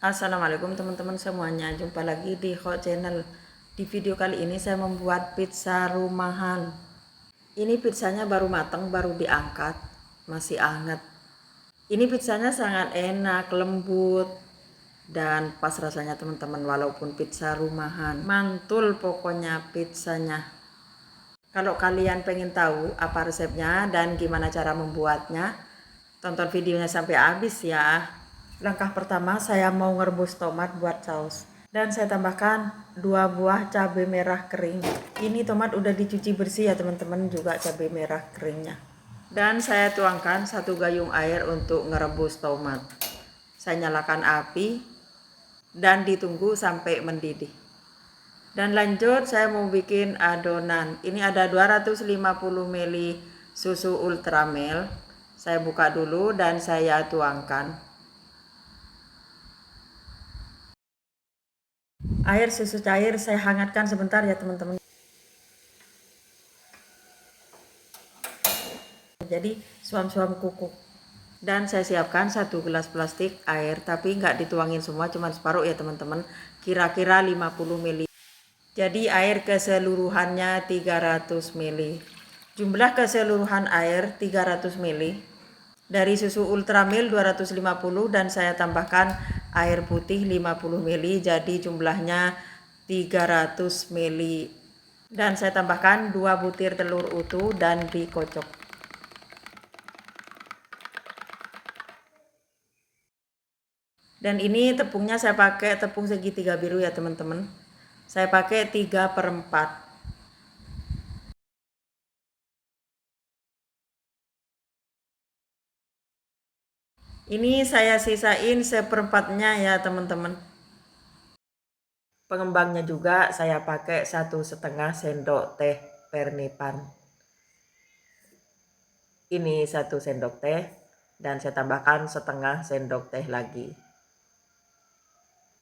Assalamualaikum teman-teman semuanya, jumpa lagi di Hot Channel. Di video kali ini saya membuat pizza rumahan. Ini pizzanya baru matang, baru diangkat, masih hangat. Ini pizzanya sangat enak, lembut, dan pas rasanya teman-teman. Walaupun pizza rumahan, mantul pokoknya pizzanya. Kalau kalian pengen tahu apa resepnya dan gimana cara membuatnya, tonton videonya sampai habis ya. Langkah pertama, saya mau ngerebus tomat buat saus. Dan saya tambahkan 2 buah cabai merah kering. Ini tomat udah dicuci bersih ya teman-teman, juga cabai merah keringnya. Dan saya tuangkan 1 gayung air untuk ngerebus tomat. Saya nyalakan api dan ditunggu sampai mendidih. Dan lanjut saya mau bikin adonan. Ini ada 250 ml susu ultramel. Saya buka dulu dan saya tuangkan. Air susu cair saya hangatkan sebentar ya teman-teman. Jadi suam-suam kuku. Dan saya siapkan 1 gelas plastik air, tapi nggak dituangin semua, cuma separuh ya teman-teman. Kira-kira 50 ml. Jadi air keseluruhannya 300 ml. Jumlah keseluruhan air 300 ml. Dari susu ultramil 250 dan saya tambahkan air putih 50 ml, jadi jumlahnya 300 ml. Dan saya tambahkan 2 butir telur utuh dan dikocok. Dan ini tepungnya saya pakai tepung segitiga biru ya teman-teman. Saya pakai 3/4. Ini saya sisain 1/4-nya ya teman-teman. Pengembangnya juga saya pakai 1,5 sendok teh pernipan. Ini 1 sendok teh dan saya tambahkan 1/2 sendok teh lagi.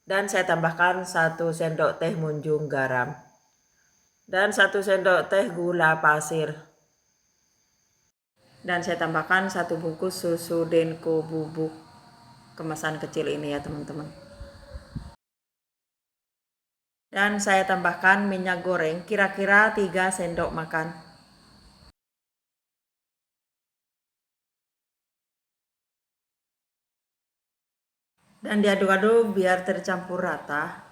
Dan saya tambahkan 1 sendok teh munjung garam. Dan 1 sendok teh gula pasir. Dan saya tambahkan 1 bungkus susu Denko bubuk kemasan kecil ini ya teman-teman. Dan saya tambahkan minyak goreng kira-kira 3 sendok makan. Dan diaduk-aduk biar tercampur rata.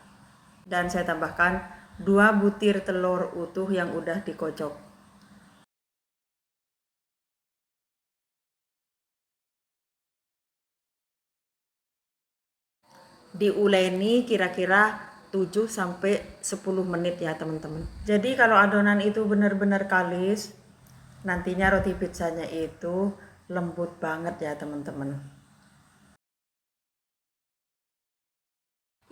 Dan saya tambahkan 2 butir telur utuh yang udah dikocok. Diuleni kira-kira 7-10 menit ya teman-teman. Jadi kalau adonan itu benar-benar kalis, nantinya roti pizzanya itu lembut banget ya teman-teman.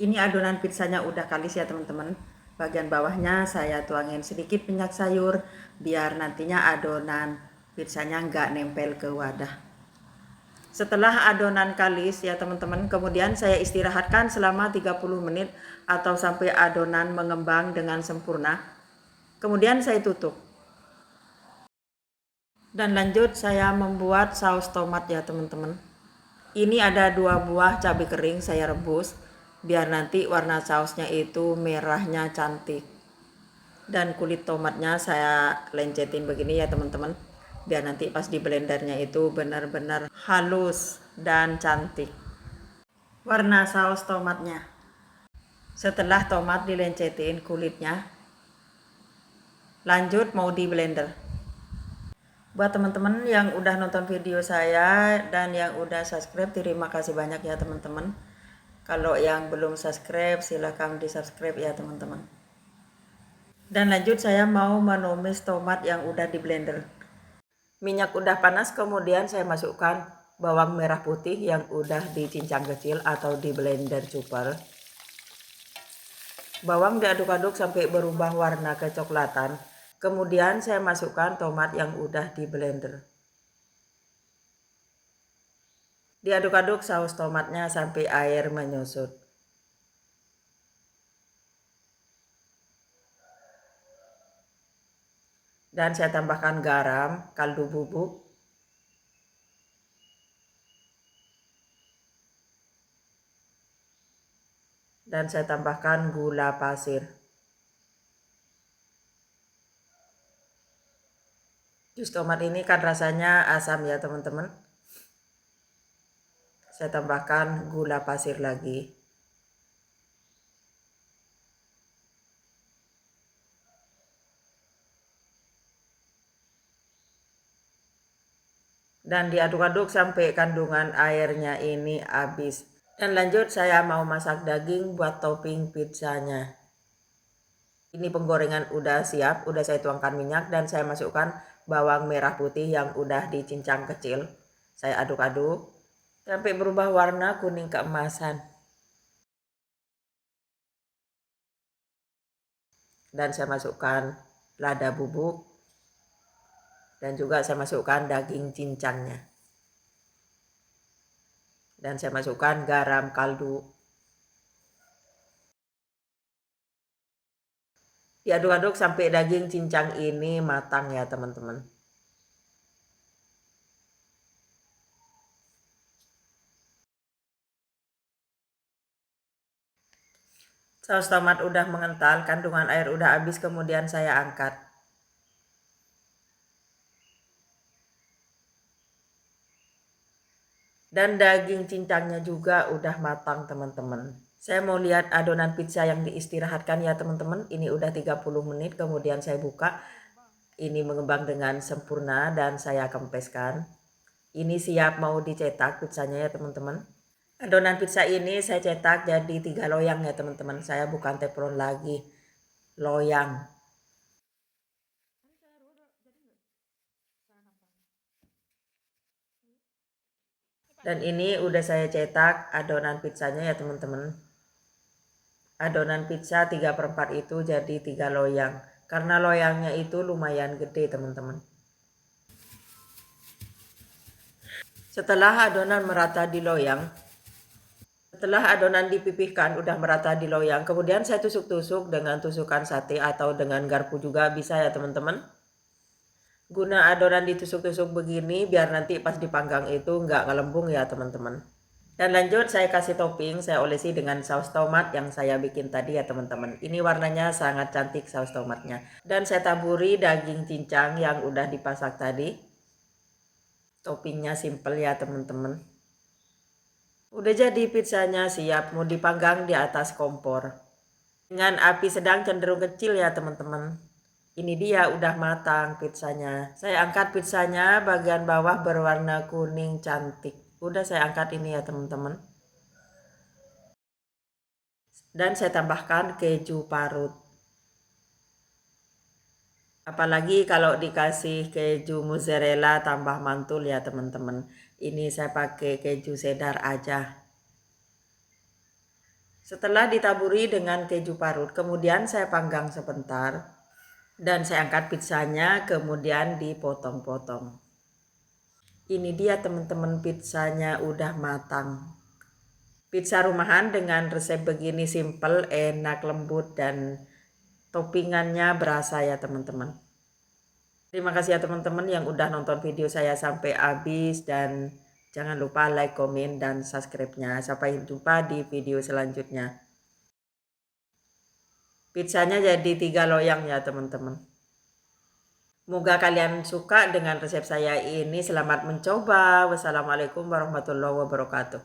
Ini adonan pizzanya udah kalis ya teman-teman. Bagian bawahnya saya tuangin sedikit minyak sayur biar nantinya adonan pizzanya nggak nempel ke wadah. Setelah adonan kalis ya teman-teman, kemudian saya istirahatkan selama 30 menit atau sampai adonan mengembang dengan sempurna. Kemudian saya tutup. Dan lanjut saya membuat saus tomat ya teman-teman. Ini ada 2 buah cabai kering saya rebus biar nanti warna sausnya itu merahnya cantik. Dan kulit tomatnya saya lencetin begini ya teman-teman, biar nanti pas di blendernya itu benar-benar halus dan cantik warna saus tomatnya. Setelah tomat dilencetin kulitnya, lanjut mau di blender. Buat teman-teman yang udah nonton video saya dan yang udah subscribe, terima kasih banyak ya teman-teman. Kalau yang belum subscribe, silahkan di subscribe ya teman-teman. Dan lanjut saya mau menumis tomat yang udah di blender. Minyak udah panas, kemudian saya masukkan bawang merah putih yang udah dicincang kecil atau di blender super. Bawang diaduk-aduk sampai berubah warna kecoklatan. Kemudian saya masukkan tomat yang udah di blender. Diaduk-aduk saus tomatnya sampai air menyusut. Dan saya tambahkan garam, kaldu bubuk, Dan saya tambahkan gula pasir. Jus tomat ini kan rasanya asam ya teman-teman. Saya tambahkan gula pasir lagi. Dan diaduk-aduk sampai kandungan airnya ini habis. Dan lanjut saya mau masak daging buat topping pizzanya. Ini penggorengan udah siap, udah saya tuangkan minyak dan saya masukkan bawang merah putih yang udah dicincang kecil. Saya aduk-aduk sampai berubah warna kuning keemasan. Dan saya masukkan lada bubuk dan juga saya masukkan daging cincangnya. Dan saya masukkan garam kaldu. Diaduk-aduk sampai daging cincang ini matang ya teman-teman. Saus tomat udah mengental, kandungan air udah habis, kemudian saya angkat. Dan daging cincangnya juga udah matang teman-teman. Saya mau lihat adonan pizza yang diistirahatkan ya teman-teman. Ini udah 30 menit, kemudian saya buka. Ini mengembang dengan sempurna dan saya kempeskan. Ini siap mau dicetak pizzanya ya teman-teman. Adonan pizza ini saya cetak jadi 3 loyang ya teman-teman. Saya bukan teflon lagi, loyang. Dan ini udah saya cetak adonan pizzanya ya teman-teman. Adonan pizza 3/4 itu jadi 3 loyang. Karena loyangnya itu lumayan gede teman-teman. Setelah adonan merata di loyang, setelah adonan dipipihkan udah merata di loyang, kemudian saya tusuk-tusuk dengan tusukan sate atau dengan garpu juga bisa ya teman-teman. Guna adonan ditusuk-tusuk begini biar nanti pas dipanggang itu nggak ngelembung ya teman-teman. Dan lanjut saya kasih topping, saya olesi dengan saus tomat yang saya bikin tadi ya teman-teman. Ini warnanya sangat cantik saus tomatnya. Dan saya taburi daging cincang yang udah dipasak tadi. Toppingnya simple ya teman-teman. Udah jadi pizzanya siap mau dipanggang di atas kompor. Dengan api sedang cenderung kecil ya teman-teman. Ini dia udah matang pizzanya. Saya angkat pizzanya bagian bawah berwarna kuning cantik. Udah saya angkat ini ya teman-teman. Dan saya tambahkan keju parut. Apalagi kalau dikasih keju mozzarella tambah mantul ya teman-teman. Ini saya pakai keju cheddar aja. Setelah ditaburi dengan keju parut, kemudian saya panggang sebentar. Dan saya angkat pizzanya, kemudian dipotong-potong. Ini dia teman-teman pizzanya udah matang. Pizza rumahan dengan resep begini simple, enak, lembut, dan toppingannya berasa ya teman-teman. Terima kasih ya teman-teman yang udah nonton video saya sampai habis dan jangan lupa like, komen, dan subscribe-nya. Sampai jumpa di video selanjutnya. Pizzanya jadi 3 loyang ya teman-teman. Semoga kalian suka dengan resep saya ini. Selamat mencoba. Wassalamualaikum warahmatullahi wabarakatuh.